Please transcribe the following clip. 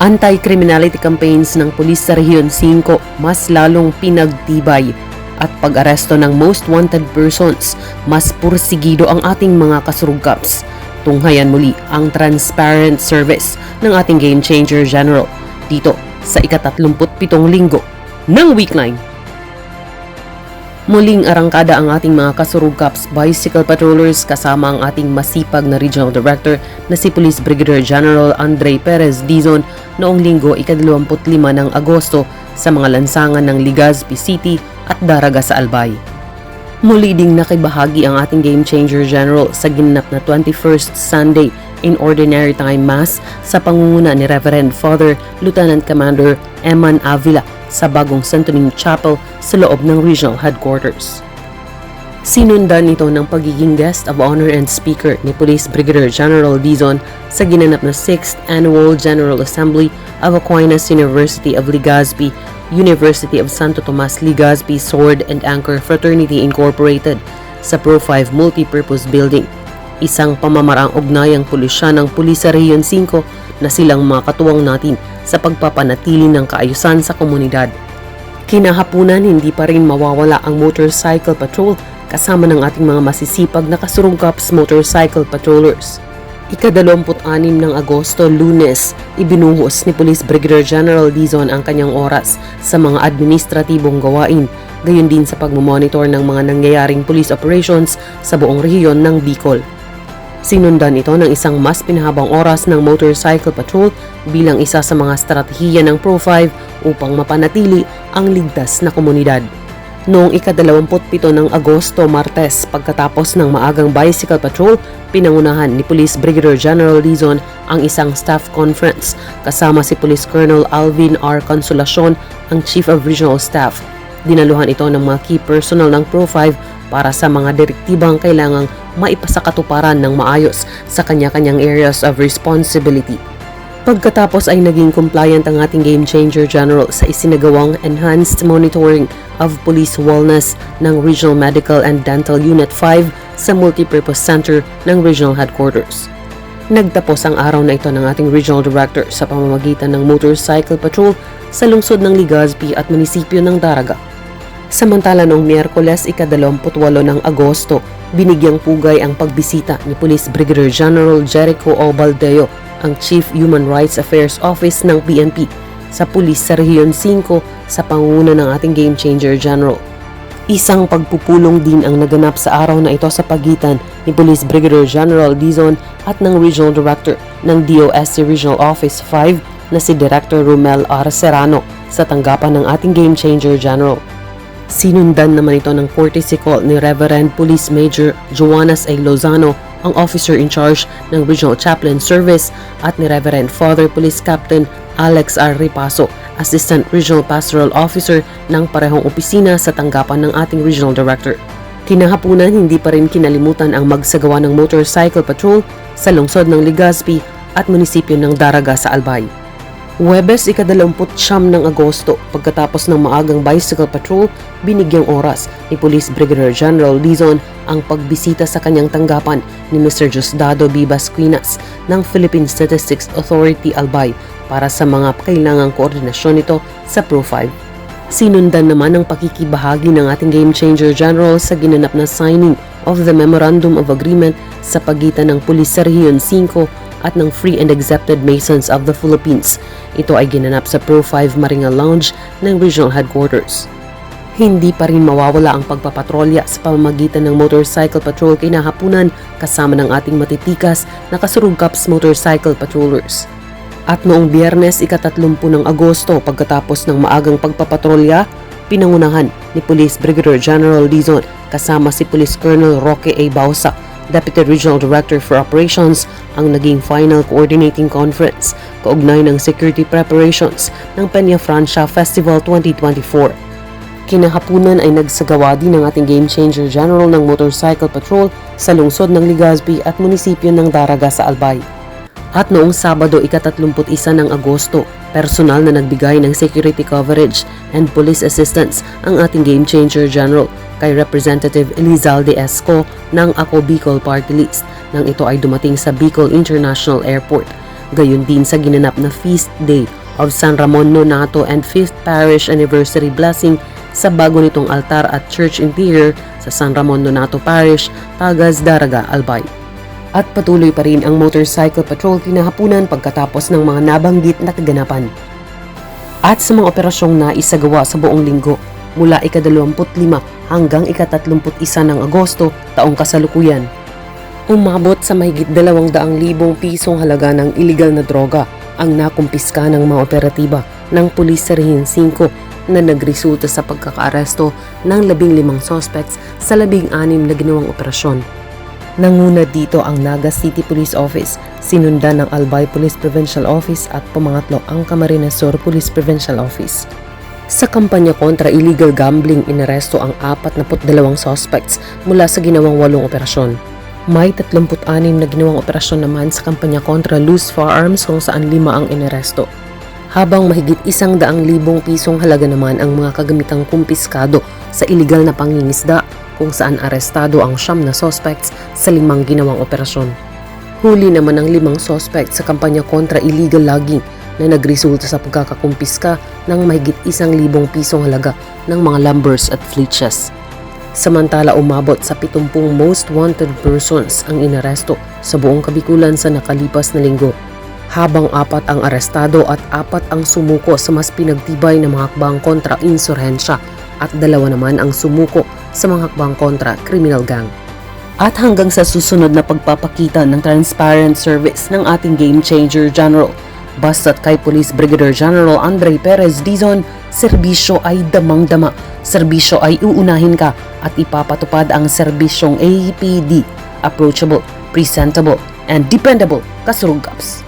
Anti-criminality campaigns ng pulis sa Rehiyon 5 mas lalong pinagtibay at pag-aresto ng most wanted persons, mas pursigido ang ating mga kasurugkaps. Tunghayan muli ang transparent service ng ating Game Changer General dito sa ika-37 linggo ng Week 9. Muling arangkada ang ating mga kasurugkaps bicycle patrollers kasama ang ating masipag na Regional Director na si Police Brigadier General Andre Perez Dizon noong linggo ika-25 ng Agosto sa mga lansangan ng Legazpi City at Daraga sa Albay. Muli ding nakibahagi ang ating Game Changer General sa ginanap na 21st Sunday in Ordinary Time Mass sa pangunguna ni Reverend Father Lieutenant Commander Eman Avila sa bagong Santo Niño Chapel sa loob ng Regional Headquarters. Sinundan ito ng pagiging guest of honor and speaker ni Police Brigadier General Dizon sa ginanap na 6th Annual General Assembly of Aquinas University of Legazpi, University of Santo Tomas Legazpi Sword and Anchor Fraternity Incorporated sa Pro 5 Multipurpose Building. Isang pamamaraang ugnayang pulisya ng Pulis sa Rehiyon 5 na silang mga katuwang natin sa pagpapanatili ng kaayusan sa komunidad. Kinahapunan, hindi pa rin mawawala ang motorcycle patrol kasama ng ating mga masisipag na kasurugkaps motorcycle patrollers. Ika-26 ng Agosto, Lunes, ibinuhos ni Police Brigadier General Dizon ang kanyang oras sa mga administratibong gawain, gayon din sa pagmamonitor ng mga nangyayaring police operations sa buong rehiyon ng Bicol. Sinundan ito ng isang mas pinahabang oras ng motorcycle patrol bilang isa sa mga estratehiya ng Pro 5 upang mapanatili ang ligtas na komunidad. Noong ika-27 ng Agosto, Martes, pagkatapos ng maagang bicycle patrol, pinangunahan ni Police Brigadier General Dizon ang isang staff conference kasama si Police Colonel Alvin R. Consolacion, ang Chief of Regional Staff. Dinaluhan ito ng mga key personnel ng Pro 5 para sa mga direktibang kailangang maipasakatuparan ng maayos sa kanya-kanyang areas of responsibility. Pagkatapos ay naging compliant ang ating Game Changer General sa isinagawang enhanced monitoring of police wellness ng Regional Medical and Dental Unit 5 sa Multipurpose Center ng Regional Headquarters. Nagtapos ang araw na ito ng ating Regional Director sa pamamagitan ng motorcycle patrol sa lungsod ng Legazpi at munisipyo ng Daraga. Samantala noong Miyerkules ika-28 ng Agosto, binigyang pugay ang pagbisita ni Police Brigadier General Jericho O. Baldeo, ang Chief Human Rights Affairs Office ng PNP, sa pulis sa Rehiyon 5 sa pangunguna ng ating Game Changer General. Isang pagpupulong din ang naganap sa araw na ito sa pagitan ni Police Brigadier General Dizon at ng Regional Director ng DOST Regional Office 5 na si Director Romel R. Serrano sa tanggapan ng ating Game Changer General. Sinundan naman ito ng courtesy call ni Reverend Police Major Joanas A. Lozano, ang officer in charge ng Regional Chaplain Service, at ni Reverend Father Police Captain Alex R. Ripaso, Assistant Regional Pastoral Officer ng parehong opisina sa tanggapan ng ating Regional Director. Kinahapunan, hindi pa rin kinalimutan ang magsagawa ng motorcycle patrol sa lungsod ng Legazpi at munisipyo ng Daraga sa Albay. Huwebes ika-29 ng Agosto, pagkatapos ng maagang bicycle patrol, binigyang oras ni Police Brigadier General Dizon ang pagbisita sa kanyang tanggapan ni Mr. Diosdado B. Basquinas ng Philippine Statistics Authority Albay para sa mga kailangang koordinasyon nito sa Pro 5. Sinundan naman ang pakikibahagi ng ating Game Changer General sa ginanap na signing of the Memorandum of Agreement sa pagitan ng Pulis sa Rehiyon 5 at ng Free and Accepted Masons of the Philippines. Ito ay ginanap sa Pro 5 Maringa Lounge ng Regional Headquarters. Hindi pa rin mawawala ang pagpapatrolya sa pamamagitan ng motorcycle patrol kinahapunan kasama ng ating matitikas na kasurugkaps motorcycle patrollers. At noong Biyernes ika-30 ng Agosto, pagkatapos ng maagang pagpapatrolya, pinangunahan ni Police Brigadier General Dizon kasama si Police Colonel Roque A. Bausa, Deputy Regional Director for Operations, ang naging final coordinating conference kaugnay ng security preparations ng Peña Francia Festival 2024. Kinahapunan ay nagsagawa din ng ating Game Changer General ng motorcycle patrol sa lungsod ng Legazpi at munisipyo ng Daraga sa Albay. At noong Sabado ika-31 ng Agosto, personal na nagbigay ng security coverage and police assistance ang ating Game Changer General kay Representative Elizalde Esco ng Ako Bicol Party List nang ito ay dumating sa Bicol International Airport. Gayon din sa ginanap na Feast Day of San Ramon Nonato and 5th Parish Anniversary Blessing sa bago nitong altar at church interior sa San Ramon Nonato Parish, Tagas, Daraga, Albay. At patuloy pa rin ang motorcycle patrol kinahapunan pagkatapos ng mga nabanggit na kaganapan. At sa mga operasyong naisagawa sa buong linggo mula ika-25 hanggang ika-31 ng Agosto taong kasalukuyan, umabot sa mahigit 200,000 pisong halaga ng iligal na droga ang nakumpiska ng mga operatiba ng Pulis sa Rehiyon 5 na nagresulta sa pagkakaaresto ng 15 suspects sa 16 na ginawang operasyon. Nanguna dito ang Naga City Police Office, sinundan ng Albay Police Provincial Office at pumangatlo ang Camarines Sur Police Provincial Office. Sa kampanya kontra illegal gambling, inaresto ang 42 suspects mula sa ginawang 8 operasyon. May 36 na ginawang operasyon naman sa kampanya kontra loose firearms kung saan 5 ang inaresto. Habang mahigit 100,000 pisong halaga naman ang mga kagamitang kumpiskado sa iligal na pangingisda kung saan arestado ang 9 na suspects sa 5 ginawang operasyon. Huli naman ang 5 suspects sa kampanya kontra illegal logging na nagresulta sa pagkakakumpiska ng mahigit 1,000 pisong halaga ng mga lumbers at flitches. Samantala umabot sa 70 most wanted persons ang inaresto sa buong Kabikulan sa nakalipas na linggo, habang 4 ang arestado at 4 ang sumuko sa mas pinagtibay na mga hakbang kontra insurhensya at 2 naman ang sumuko sa mga hakbang kontra criminal gang. At hanggang sa susunod na pagpapakita ng transparent service ng ating game changer general, basta't kay Police Brigadier General Andre Perez Dizon, serbisyo ay damang-dama, serbisyo ay uunahin ka at ipapatupad ang serbisyong APD, approachable, presentable, and dependable, Kasurug Gaps.